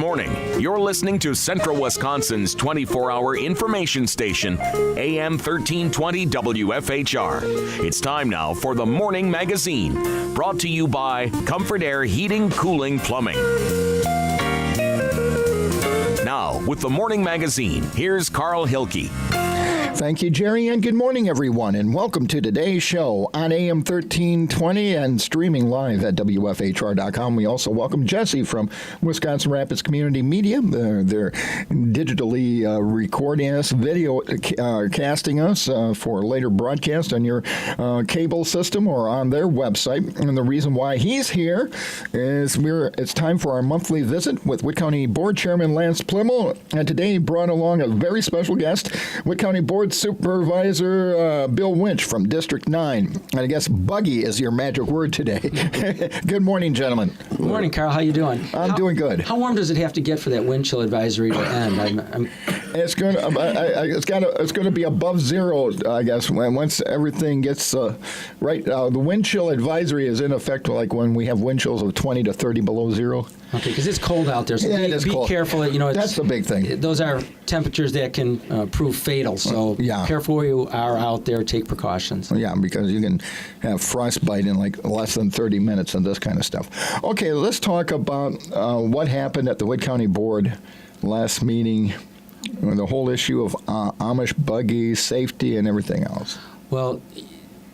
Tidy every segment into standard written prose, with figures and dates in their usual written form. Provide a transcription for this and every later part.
morning. You're listening to Central Wisconsin's 24-hour information station, AM 1320 WFHR. It's time now for the Morning Magazine, brought to you by Comfort Air Heating, Cooling, Plumbing. Now, with the Morning Magazine, here's Carl Hilke. Thank you, Jerry, and good morning, everyone, and welcome to today's show on AM 1320 and streaming live at WFHR.com. We also welcome Jesse from Wisconsin Rapids Community Media. They're digitally recording us, video casting us for later broadcast on your cable system or on their website. And the reason why he's here is it's time for our monthly visit with Witt County Board Chairman Lance Pliml, and today he brought along a very special guest, Witt County Board Supervisor Bill Winch from District 9. And I guess buggy is your magic word today. Good morning, gentlemen. Good morning, Carl. How you doing? I'm doing good. How warm does it have to get for that wind chill advisory to end? It's going to be above zero, I guess, once everything gets right. The wind chill advisory is in effect like when we have wind chills of 20 to 30 below zero. Okay, because it's cold out there, so be careful. That's the big thing. Those are temperatures that can prove fatal, so careful where you are out there. Take precautions. Yeah, because you can have frostbite in like less than 30 minutes and this kind of stuff. Okay, let's talk about what happened at the Witt County Board last meeting, the whole issue of Amish buggy safety and everything else. Well,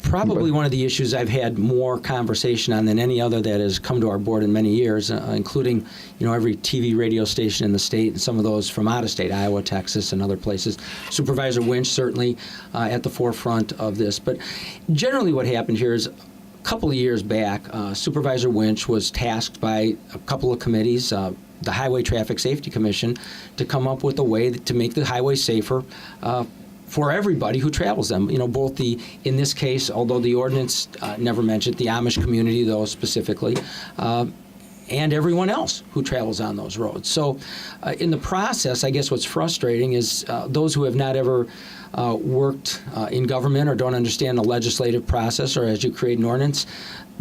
probably one of the issues I've had more conversation on than any other that has come to our board in many years, including every TV radio station in the state and some of those from out of state, Iowa, Texas, and other places. Supervisor Winch certainly at the forefront of this. But generally what happened here is a couple of years back, Supervisor Winch was tasked by a couple of committees, the Highway Traffic Safety Commission, to come up with a way to make the highway safer for everybody who travels them. Both in this case, although the ordinance never mentioned the Amish community, though specifically, and everyone else who travels on those roads. So in the process, I guess what's frustrating is those who have not ever worked in government or don't understand the legislative process, or as you create an ordinance,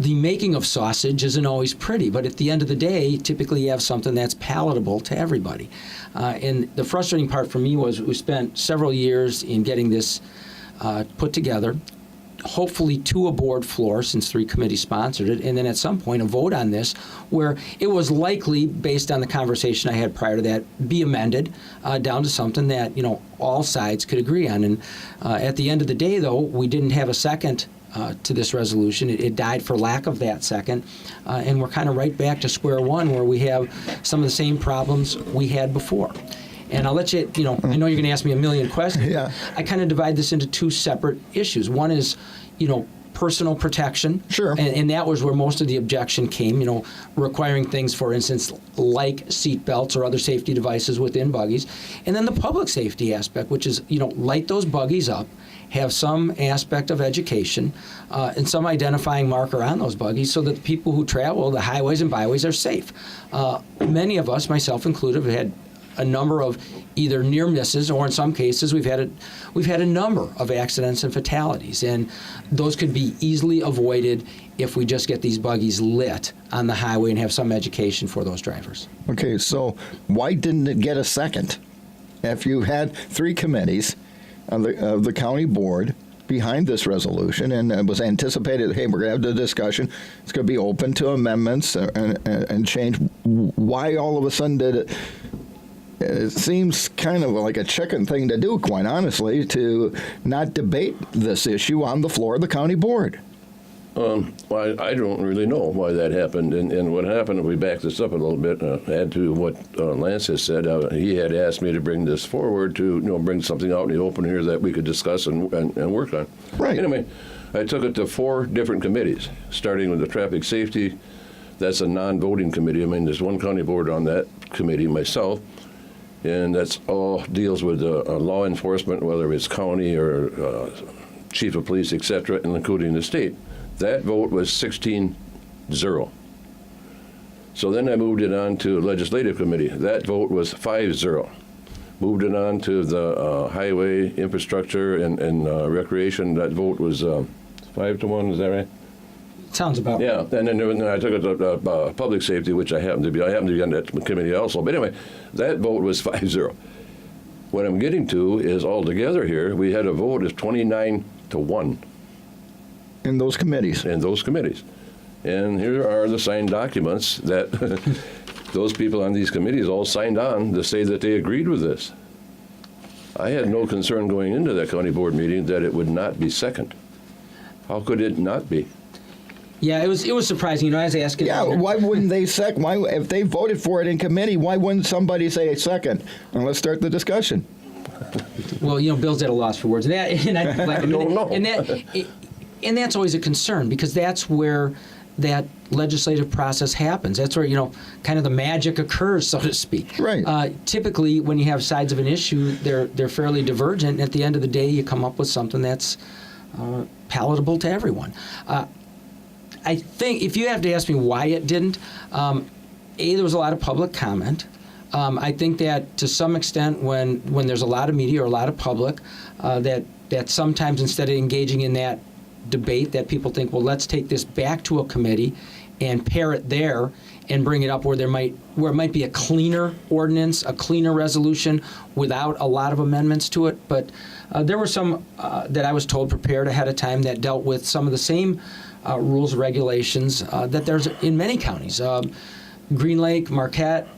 the making of sausage isn't always pretty, but at the end of the day, typically you have something that's palatable to everybody. And the frustrating part for me was we spent several years in getting this put together, hopefully to a board floor, since 3 committees sponsored it, and then at some point a vote on this where it was likely, based on the conversation I had prior to that, be amended down to something that all sides could agree on. And at the end of the day, though, we didn't have a second to this resolution. It died for lack of that second, and we're kind of right back to square one where we have some of the same problems we had before. And I'll let you, I know you're going to ask me a million questions. Yeah. I kind of divide this into 2 separate issues. One is, personal protection. Sure. And that was where most of the objection came, requiring things, for instance, like seat belts or other safety devices within buggies. And then the public safety aspect, which is, light those buggies up, have some aspect of education and some identifying marker on those buggies so that the people who travel the highways and byways are safe. Many of us, myself included, have had a number of either near misses, or in some cases we've had a number of accidents and fatalities, and those could be easily avoided if we just get these buggies lit on the highway and have some education for those drivers. Okay, so why didn't it get a second? If you had 3 committees of the county board behind this resolution, and it was anticipated, hey, we're going to have the discussion, it's going to be open to amendments and change, why all of a sudden did it? It seems kind of like a chicken thing to do, quite honestly, to not debate this issue on the floor of the county board. Well, I don't really know why that happened. And what happened, if we back this up a little bit, add to what Lance has said, he had asked me to bring this forward to bring something out in the open here that we could discuss and work on. Right. Anyway, I took it to 4 different committees, starting with the traffic safety. That's a non-voting committee. I mean, there's 1 county board on that committee, myself. And that's all deals with law enforcement, whether it's county or chief of police, et cetera, and including the state. That vote was 16-0. So then I moved it on to legislative committee. That vote was 5-0. Moved it on to the highway infrastructure and recreation. That vote was 5-1. Is that right? Sounds about Yeah, and then I took it to public safety, which I happened to be on that committee also. But anyway, that vote was 5-0. What I'm getting to is altogether here, we had a vote of 29-1 In those committees. in those committees. And here are the signed documents that those people on these committees all signed on to say that they agreed with this. I had no concern going into that county board meeting that it would not be second. How could it not be? Yeah, it was surprising. I was asking. Yeah, why wouldn't they second? Why, if they voted for it in committee, why wouldn't somebody say a second? And let's start the discussion. Well, Bill's at a loss for words, and I don't know. And that's always a concern, because that's where that legislative process happens. That's where kind of the magic occurs, so to speak. Right. Typically, when you have sides of an issue, they're fairly divergent. And at the end of the day, you come up with something that's palatable to everyone. I think if you have to ask me why it didn't, there was a lot of public comment. I think that to some extent, when there's a lot of media or a lot of public, that sometimes instead of engaging in that debate, that people think, well, let's take this back to a committee and pair it there and bring it up where it might be a cleaner ordinance, a cleaner resolution without a lot of amendments to it. But there were some that I was told prepared ahead of time that dealt with some of the same rules and regulations that there's in many counties. Green Lake, Marquette,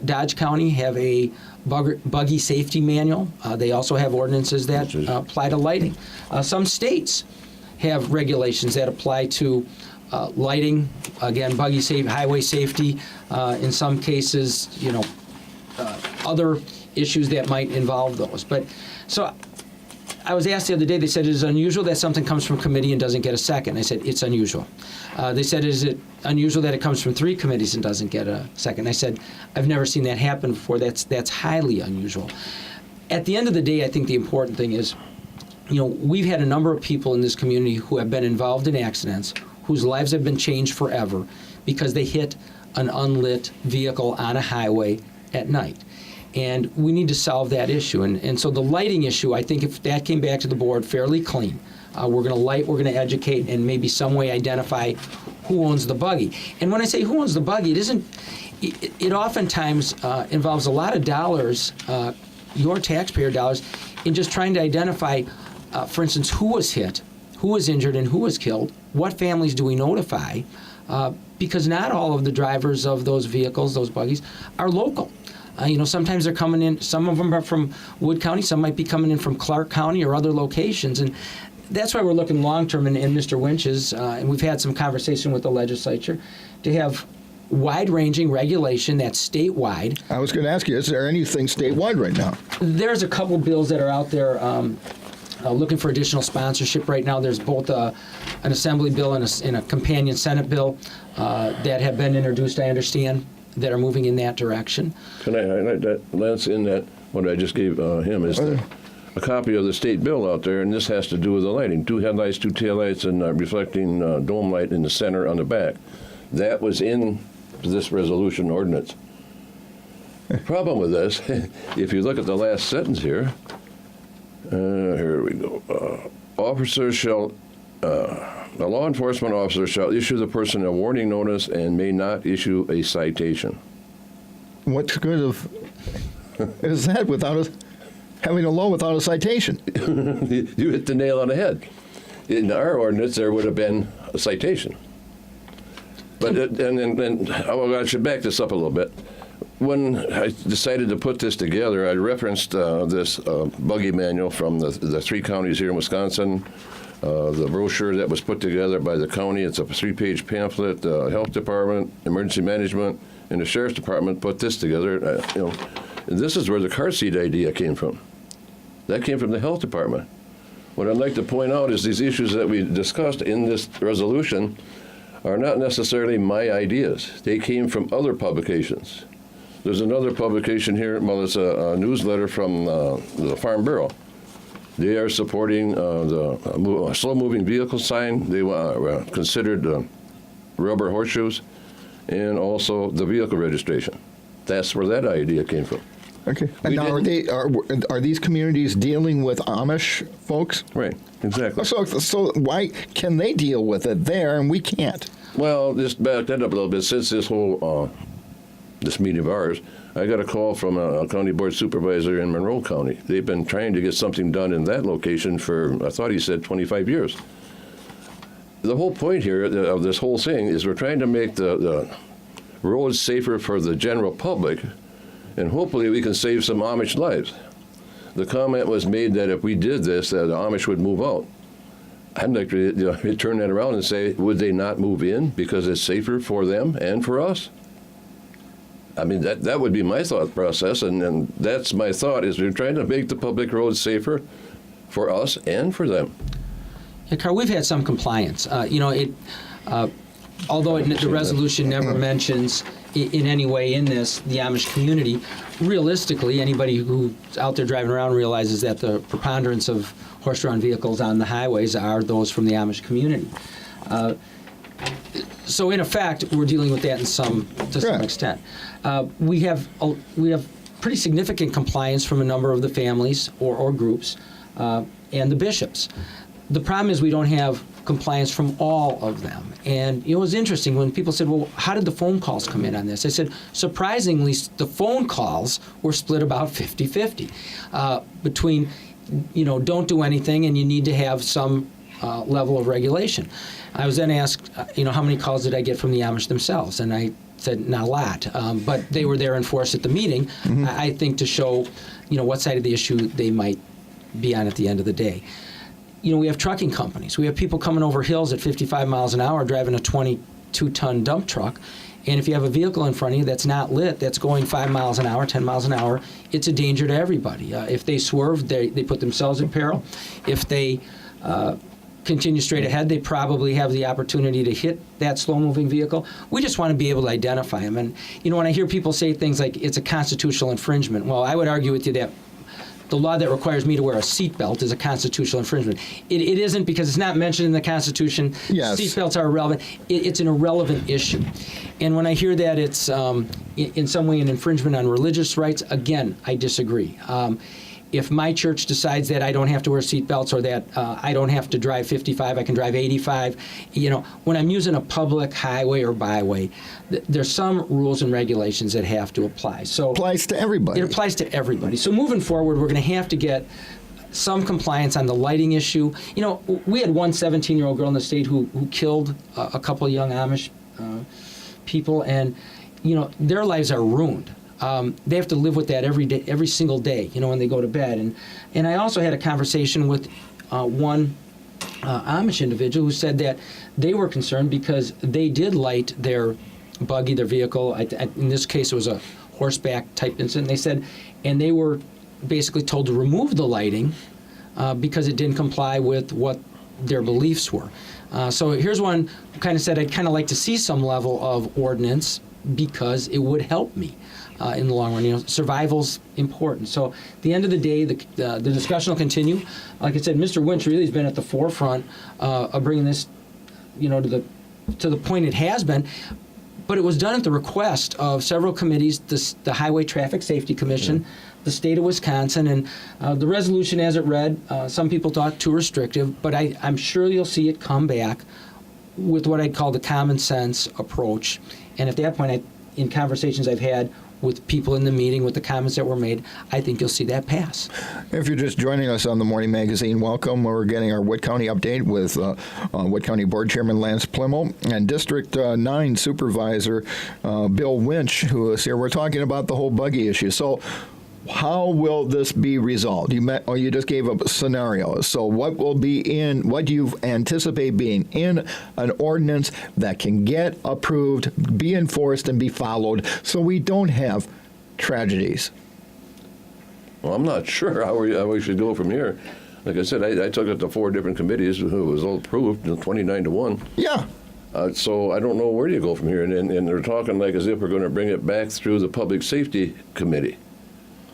Dodge County have a buggy safety manual. They also have ordinances that apply to lighting. Some states have regulations that apply to lighting, again, buggy safety, highway safety, in some cases, other issues that might involve those. But so I was asked the other day, they said, is it unusual that something comes from committee and doesn't get a second? I said, it's unusual. They said, is it unusual that it comes from 3 committees and doesn't get a second? I said, I've never seen that happen before. That's highly unusual. At the end of the day, I think the important thing is, we've had a number of people in this community who have been involved in accidents, whose lives have been changed forever because they hit an unlit vehicle on a highway at night. And we need to solve that issue. And so the lighting issue, I think if that came back to the board fairly clean, we're going to light, we're going to educate, and maybe some way identify who owns the buggy. And when I say who owns the buggy, it oftentimes involves a lot of dollars, your taxpayer dollars, in just trying to identify, for instance, who was hit, who was injured, and who was killed. What families do we notify? Because not all of the drivers of those vehicles, those buggies, are local. Sometimes they're coming in, some of them are from Wood County, some might be coming in from Clark County or other locations. And that's why we're looking long-term, and Mr. Winch is, and we've had some conversation with the legislature, to have wide-ranging regulation that's statewide. I was going to ask you, is there anything statewide right now? There's a couple bills that are out there looking for additional sponsorship right now. There's both an assembly bill and a companion Senate bill that have been introduced, I understand, that are moving in that direction. Can I highlight that, Lance, in that what I just gave him is a copy of the state bill out there, and this has to do with the lighting. 2 headlights, 2 taillights, and reflecting dome light in the center on the back. That was in this resolution ordinance. The problem with this, if you look at the last sentence here, here we go. A law enforcement officer shall issue the person a warning notice and may not issue a citation. What good of is that without having a law without a citation? You hit the nail on the head. In our ordinance, there would have been a citation. But I should back this up a little bit. When I decided to put this together, I referenced this buggy manual from the 3 counties here in Wisconsin. The brochure that was put together by the county, it's a 3-page pamphlet. The health department, emergency management, and the sheriff's department put this together. And this is where the car seat idea came from. That came from the health department. What I'd like to point out is these issues that we discussed in this resolution are not necessarily my ideas. They came from other publications. There's another publication here, well, it's a newsletter from the Farm Bureau. They are supporting the slow-moving vehicle sign. They considered rubber horseshoes and also the vehicle registration. That's where that idea came from. Okay. We And now, didn't- are these communities dealing with Amish folks? Right, exactly. So why can they deal with it there and we can't? Well, just back that up a little bit. Since this whole this meeting of ours, I got a call from a county board supervisor in Monroe County. They've been trying to get something done in that location for, I thought he said, 25 years. The whole point here of this whole thing is we're trying to make the roads safer for the general public, and hopefully we can save some Amish lives. The comment was made that if we did this, that the Amish would move out. I'd like to turn that around and say, would they not move in because it's safer for them and for us? I mean, that would be my thought process, and that's my thought, is we're trying to make the public roads safer for us and for them. Yeah, Carl, we've had some compliance. Although the resolution never mentions in any way in this the Amish community, realistically, anybody who's out there driving around realizes that the preponderance of horse-drawn vehicles on the highways are those from the Amish community. So in effect, we're dealing with that to some extent. We have pretty significant compliance from a number of the families or groups and the bishops. The problem is we don't have compliance from all of them. And it was interesting when people said, well, how did the phone calls come in on this? I said, surprisingly, the phone calls were split about 50-50 between, don't do anything and you need to have some level of regulation. I was then asked, how many calls did I get from the Amish themselves? And I said, not a lot. But they were there in force at the meeting, I think, to show, what side of the issue they might be on at the end of the day. We have trucking companies. We have people coming over hills at 55 miles an hour driving a 22-ton dump truck. And if you have a vehicle in front of you that's not lit, that's going 5 miles an hour, 10 miles an hour, it's a danger to everybody. If they swerve, they put themselves in peril. If they continue straight ahead, they probably have the opportunity to hit that slow-moving vehicle. We just want to be able to identify them. And, when I hear people say things like it's a constitutional infringement, well, I would argue with you that the law that requires me to wear a seatbelt is a constitutional infringement. It isn't, because it's not mentioned in the Constitution. Yes. Seatbelts are irrelevant. It's an irrelevant issue. And when I hear that it's in some way an infringement on religious rights, again, I disagree. If my church decides that I don't have to wear seatbelts or that I don't have to drive 55, I can drive 85, when I'm using a public highway or byway, there's some rules and regulations that have to apply. So It applies to everybody. It applies to everybody. So moving forward, we're going to have to get some compliance on the lighting issue. We had one 17-year-old girl in the state who killed a couple of young Amish people, and their lives are ruined. They have to live with that every day, every single day, when they go to bed. And I also had a conversation with one Amish individual who said that they were concerned because they did light their buggy, their vehicle. In this case, it was a horseback type incident. They said, and they were basically told to remove the lighting because it didn't comply with what their beliefs were. So here's one who kind of said, I'd kind of like to see some level of ordinance because it would help me in the long run. Survival's important. So at the end of the day, the discussion will continue. Like I said, Mr. Winch really has been at the forefront of bringing this, to the point it has been. But it was done at the request of several committees, the Highway Traffic Safety Commission, the state of Wisconsin, and the resolution as it read, some people thought too restrictive, but I'm sure you'll see it come back with what I'd call the common sense approach. And at that point, in conversations I've had with people in the meeting, with the comments that were made, I think you'll see that pass. If you're just joining us on the Morning Magazine, welcome. We're getting our Wood County update with Wood County Board Chairman Lance Pliml and District 9 Supervisor Bill Winch, who is here. We're talking about the whole buggy issue. So how will this be resolved? You just gave a scenario. So what will be what do you anticipate being in an ordinance that can get approved, be enforced, and be followed so we don't have tragedies? Well, I'm not sure how we should go from here. Like I said, I took it to 4 different committees. It was all approved, 29-1. Yeah. So I don't know where do you go from here. And they're talking like as if we're going to bring it back through the Public Safety Committee.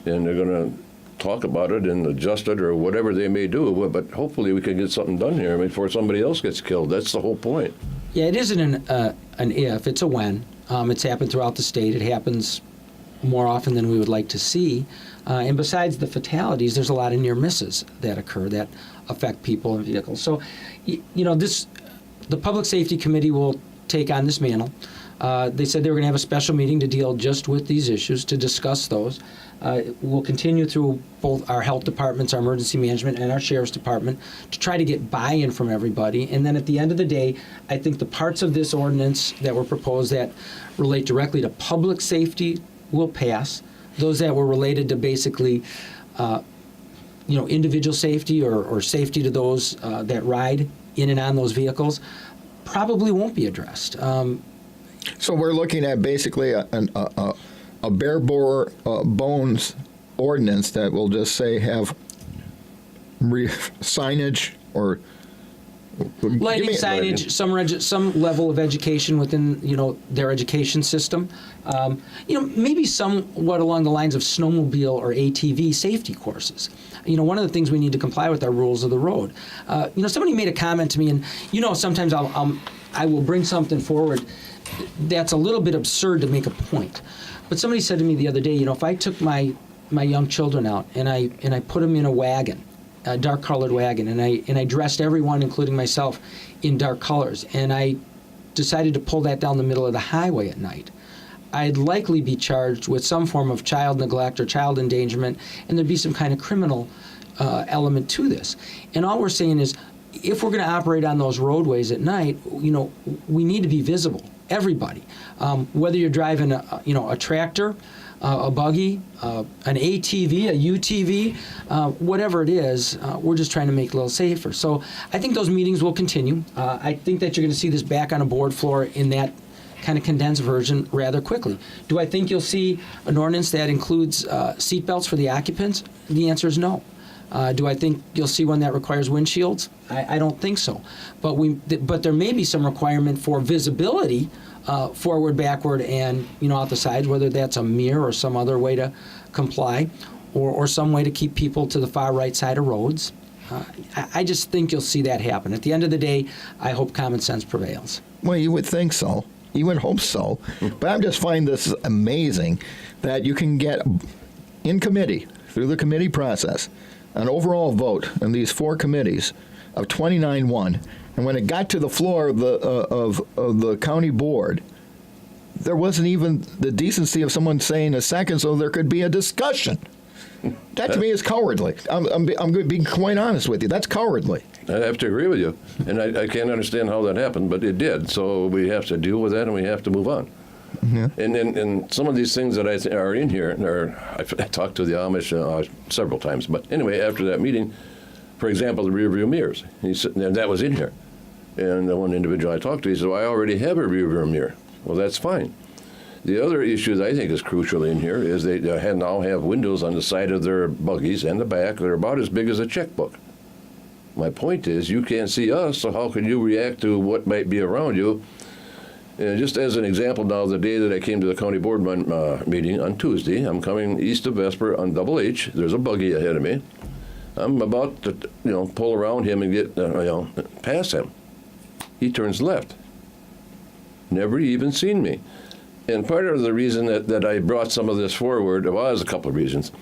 And they're going to talk about it and adjust it or whatever they may do. But hopefully we can get something done here before somebody else gets killed. That's the whole point. Yeah, it isn't an if, it's a when. It's happened throughout the state. It happens more often than we would like to see. And besides the fatalities, there's a lot of near misses that occur that affect people and vehicles. So, the Public Safety Committee will take on this mantle. They said they were going to have a special meeting to deal just with these issues, to discuss those. We'll continue through both our health departments, our emergency management, and our sheriff's department to try to get buy-in from everybody. And then at the end of the day, I think the parts of this ordinance that were proposed that relate directly to public safety will pass. Those that were related to basically, individual safety or safety to those that ride in and on those vehicles probably won't be addressed. So we're looking at basically a bare bones ordinance that will just say have signage or lighting, signage, some level of education within their education system. Maybe somewhat along the lines of snowmobile or ATV safety courses. One of the things we need to comply with are rules of the road. Somebody made a comment to me, and sometimes I will bring something forward that's a little bit absurd to make a point. But somebody said to me the other day, if I took my young children out and I put them in a wagon, a dark-colored wagon, and I dressed everyone, including myself, in dark colors, and I decided to pull that down the middle of the highway at night, I'd likely be charged with some form of child neglect or child endangerment, and there'd be some kind of criminal element to this. And all we're saying is, if we're going to operate on those roadways at night, we need to be visible. Everybody, whether you're driving a tractor, a buggy, an ATV, a UTV, whatever it is, we're just trying to make it a little safer. So I think those meetings will continue. I think that you're going to see this back on a board floor in that kind of condensed version rather quickly. Do I think you'll see an ordinance that includes seatbelts for the occupants? The answer is no. Do I think you'll see one that requires windshields? I don't think so. But there may be some requirement for visibility, forward, backward, and out the sides, whether that's a mirror or some other way to comply, or some way to keep people to the far right side of roads. I just think you'll see that happen. At the end of the day, I hope common sense prevails. Well, you would think so. You would hope so. But I just find this amazing that you can get in committee, through the committee process, an overall vote in these four committees of 29-1, and when it got to the floor of the county board, there wasn't even the decency of someone saying a second, so there could be a discussion. That to me is cowardly. I'm being quite honest with you. That's cowardly. I have to agree with you, and I can't understand how that happened, but it did. So we have to deal with that, and we have to move on. Mm-hmm. And some of these things that are in here, I talked to the Amish several times. But anyway, after that meeting, for example, the rear view mirrors, and that was in here. And the one individual I talked to, he said, well, I already have a rear view mirror. Well, that's fine. The other issue that I think is crucial in here is they now have windows on the side of their buggies and the back that are about as big as a checkbook. My point is, you can't see us, so how can you react to what might be around you? And just as an example now, the day that I came to the county board meeting on Tuesday, I'm coming east of Vesper on Double H. There's a buggy ahead of me. I'm about to, pull around him and get, past him. He turns left. Never even seen me. And part of the reason that I brought some of this forward, well, there's a couple of reasons.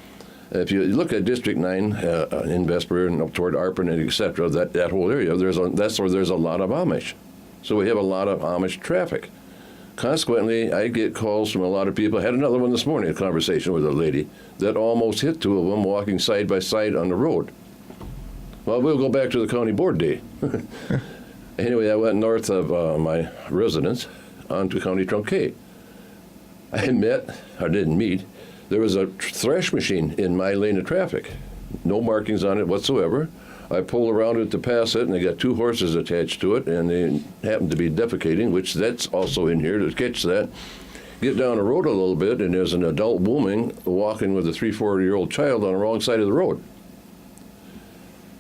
If you look at District 9 in Vesper and up toward Arpin and et cetera, that whole area, that's where there's a lot of Amish. So we have a lot of Amish traffic. Consequently, I get calls from a lot of people. I had another one this morning, a conversation with a lady that almost hit two of them walking side by side on the road. Well, we'll go back to the county board day. Anyway, I went north of my residence onto County Trunque. I didn't meet, there was a thrash machine in my lane of traffic. No markings on it whatsoever. I pulled around it to pass it, and they got two horses attached to it, and they happened to be defecating, which that's also in here to catch that. Get down the road a little bit, and there's an adult woman walking with a 3-4-year-old child on the wrong side of the road.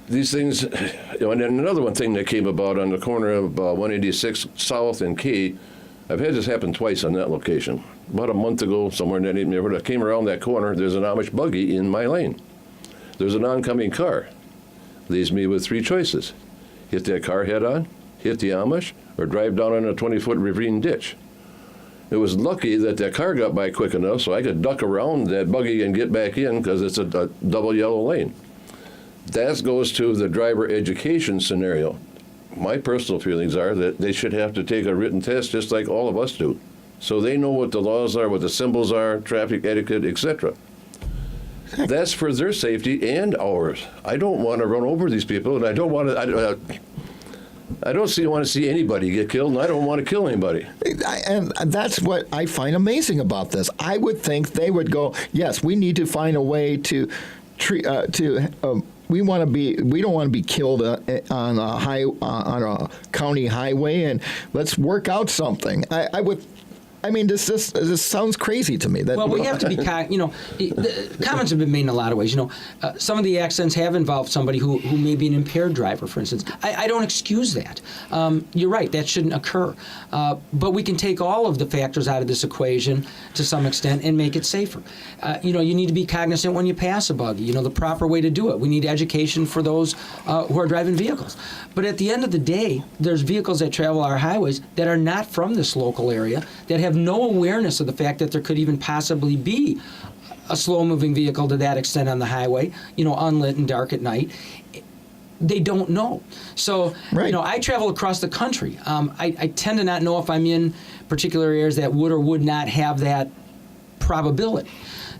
These things, and then another one thing that came about on the corner of 186 South and K, I've had this happen twice on that location. About a month ago, somewhere in that neighborhood, I came around that corner, there's an Amish buggy in my lane. There's an oncoming car. Leaves me with three choices. Hit that car head on, hit the Amish, or drive down in a 20-foot ravine ditch. It was lucky that car got by quick enough so I could duck around that buggy and get back in because it's a double yellow lane. That goes to the driver education scenario. My personal feelings are that they should have to take a written test just like all of us do, so they know what the laws are, what the symbols are, traffic etiquette, etc. That's for their safety and ours. I don't want to run over these people, and I don't want to. I don't want to see anybody get killed, and I don't want to kill anybody. And that's what I find amazing about this. I would think they would go, yes, we need to find a way to treat. We don't want to be killed on a county highway, and let's work out something. This sounds crazy to me. Well, we have to be, the comments have been made in a lot of ways. Some of the accidents have involved somebody who may be an impaired driver, for instance. I don't excuse that. You're right, that shouldn't occur. But we can take all of the factors out of this equation to some extent and make it safer. You need to be cognizant when you pass a buggy, the proper way to do it. We need education for those who are driving vehicles. But at the end of the day, there's vehicles that travel our highways that are not from this local area, that have no awareness of the fact that there could even possibly be a slow-moving vehicle to that extent on the highway, unlit and dark at night. They don't know. So, right. I travel across the country. I tend to not know if I'm in particular areas that would or would not have that probability.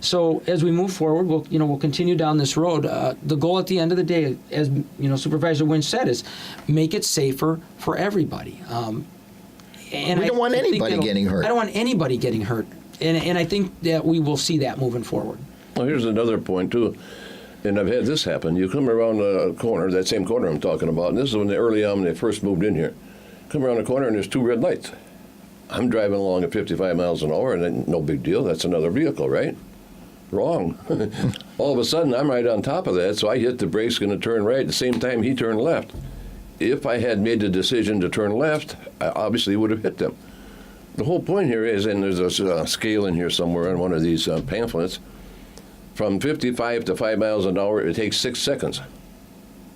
So as we move forward, we'll continue down this road. The goal at the end of the day, as Supervisor Winch said, is make it safer for everybody. And we don't want anybody getting hurt. I don't want anybody getting hurt, and I think that we will see that moving forward. Well, here's another point too, and I've had this happen. You come around a corner, that same corner I'm talking about, and this is when when they first moved in here. Come around the corner and there's two red lights. I'm driving along at 55 miles an hour, and then no big deal. That's another vehicle, right? Wrong. All of a sudden, I'm right on top of that, so I hit the brakes, going to turn right. At the same time, he turned left. If I had made the decision to turn left, I obviously would have hit them. The whole point here is, and there's a scale in here somewhere on one of these pamphlets, from 55 to 5 miles an hour, it takes 6 seconds.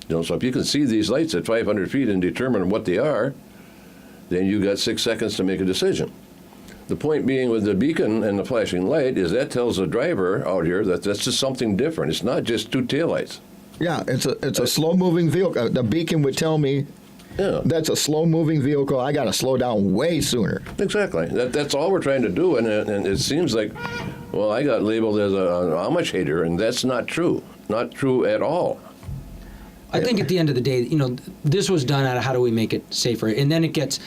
So if you can see these lights at 500 feet and determine what they are, then you got 6 seconds to make a decision. The point being with the beacon and the flashing light is that tells the driver out here that that's just something different. It's not just two taillights. Yeah, it's a slow-moving vehicle. The beacon would tell me that's a slow-moving vehicle. I got to slow down way sooner. Exactly. That's all we're trying to do, and it seems like, well, I got labeled as an Amish hater, and that's not true. Not true at all. I think at the end of the day, this was done out of how do we make it safer, and then it gets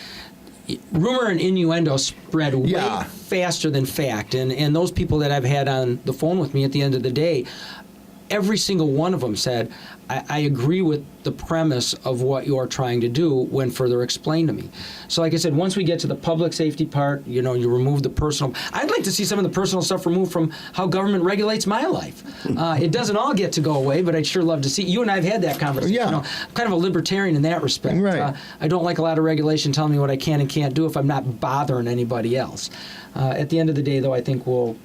rumor and innuendo spread way faster than fact, and those people that I've had on the phone with me at the end of the day, every single one of them said, I agree with the premise of what you're trying to do when further explained to me. So like I said, once we get to the public safety part, you remove the personal. I'd like to see some of the personal stuff removed from how government regulates my life. It doesn't all get to go away, but I'd sure love to see. You and I have had that conversation. Yeah. I'm kind of a libertarian in that respect. Right. I don't like a lot of regulation telling me what I can and can't do if I'm not bothering anybody else. At the end of the day, though, I think we'll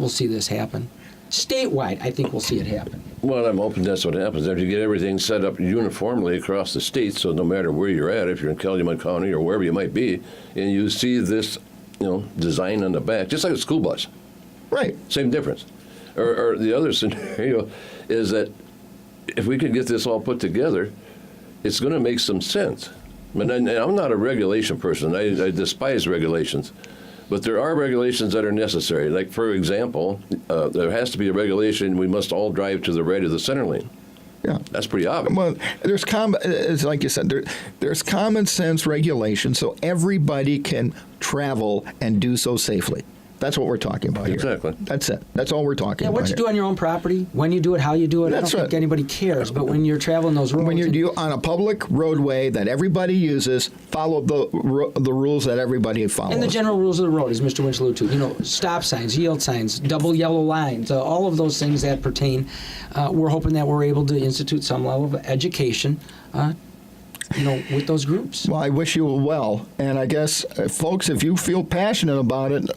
see this happen. Statewide, I think we'll see it happen. Well, I'm hoping that's what happens. If you get everything set up uniformly across the state, so no matter where you're at, if you're in Calumet County or wherever you might be, and you see this, design on the back, just like a school bus. Right. Same difference. Or the other scenario is that if we could get this all put together, it's going to make some sense. I mean, I'm not a regulation person. I despise regulations. But there are regulations that are necessary. Like, for example, there has to be a regulation, we must all drive to the right of the center lane. Yeah. That's pretty obvious. Well, it's like you said, there's common sense regulation so everybody can travel and do so safely. That's what we're talking about here. Exactly. That's it. That's all we're talking about. What you do on your own property, when you do it, how you do it, That's I don't think anybody cares. But when you're traveling those roads... When you're on a public roadway that everybody uses, follow the rules that everybody follows. And the general rules of the road, as Mr. Winch alluded to, stop signs, yield signs, double yellow lines, all of those things that pertain. We're hoping that we're able to institute some level of education with those groups. Well, I wish you well. And I guess, folks, if you feel passionate about it,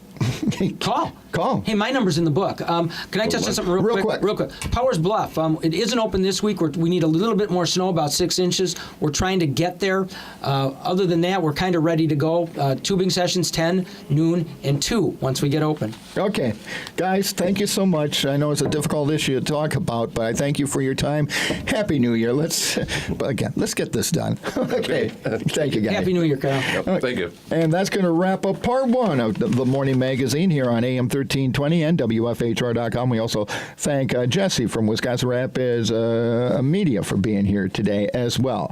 Call Call. Hey, my number's in the book. Can I touch on something real quick? Real quick. Powers Bluff. It isn't open this week. We need a little bit more snow, about 6 inches. We're trying to get there. Other than that, we're kind of ready to go. Tubing sessions 10, noon, and 2 once we get open. Okay. Guys, thank you so much. I know it's a difficult issue to talk about, but I thank you for your time. Happy New Year. Let's get this done. Okay. Thank you, guys. Happy New Year, Carl. Yep, thank you. And that's going to wrap up part 1 of the Morning Magazine here on AM 1320 and WFHR.com. We also thank Jesse from Wisconsin Rapids Media for being here today as well.